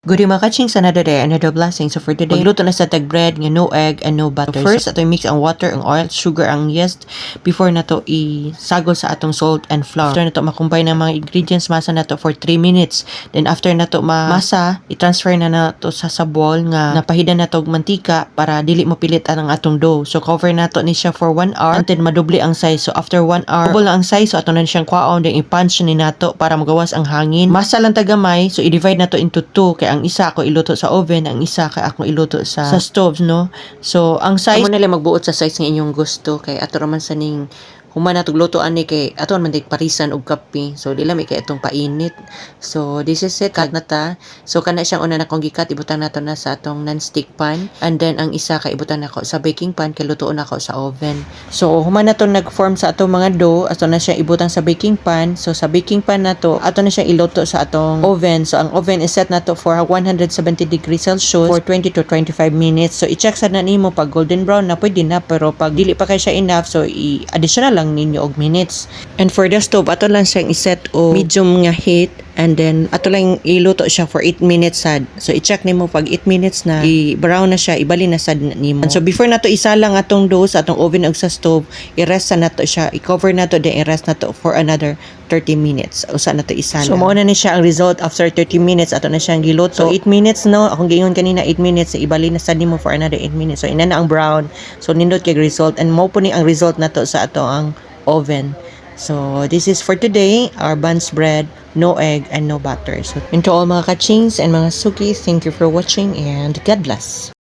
Good mga kaching, another day, another blessing. So for today, magluto na sa tag bread nga no egg and no butter. So first, ato mix ang water, ang oil, sugar, ang yeast before na to isagol sa atong salt and flour. After na to makumbay ng mga ingredients, masa na to for 3 minutes. Then after na to masa, i-transfer na to sa bowl nga napahidan na to mantika para dili mo pilit ang atong dough. So cover na to ni siya for 1 hour until madubli ang size. So after 1 hour, double na ang size. So ato na siyang kwaon, then i-punch ni nato para magawas ang hangin. Masa lang tagamay, so i-divide na to into 2 kay ang isa ako iluto sa oven, ang isa kay ako iluto sa stove, no? So ang size mo nila magbuot sa size ng inyong gusto kay ato raman sa ning human na tugluto ani kay ato man dig parisan og kape. So dili mi kay atong painit. So this is it, cut na ta. So kana siyang una na kong gikat, ibutan nato na sa atong non-stick pan, and then ang isa kay ibutan nako sa baking pan kay lutoon nako sa oven. So human na to nag-form sa atong mga dough, ato na siya ibutang sa baking pan. So sa baking pan na to, ato na siya iluto sa atong oven. So ang oven is set na to for 170 degrees Celsius for 20 to 25 minutes. So i-check sa na nimo pag golden brown na pwede na, pero pag dili pa kay siya enough, so i-additional lang ninyo og minutes. And for the stove, ato lang siyang iset o medium nga heat, and then ato lang iluto siya for 8 minutes sad. So i-check nimo pag 8 minutes na i-brown na siya, ibali na sad nimo. And so before nato isalang atong dough sa atong oven og sa stove, i-rest na nato siya, i-cover nato, then i-rest nato for another 30 minutes. Usa na to isalang. So mao na ni siya ang result after 30 minutes. Ato na siyang giluto. So 8 minutes, no, akong giingon kanina 8 minutes, ibali na sad nimo for another 8 minutes. So ina na ang brown. So nindot kay result, and mao po ni ang result nato sa ato ang oven. So this is for today, our buns bread, no egg and no butter. So into all mga kachings and mga suki, thank you for watching and God bless.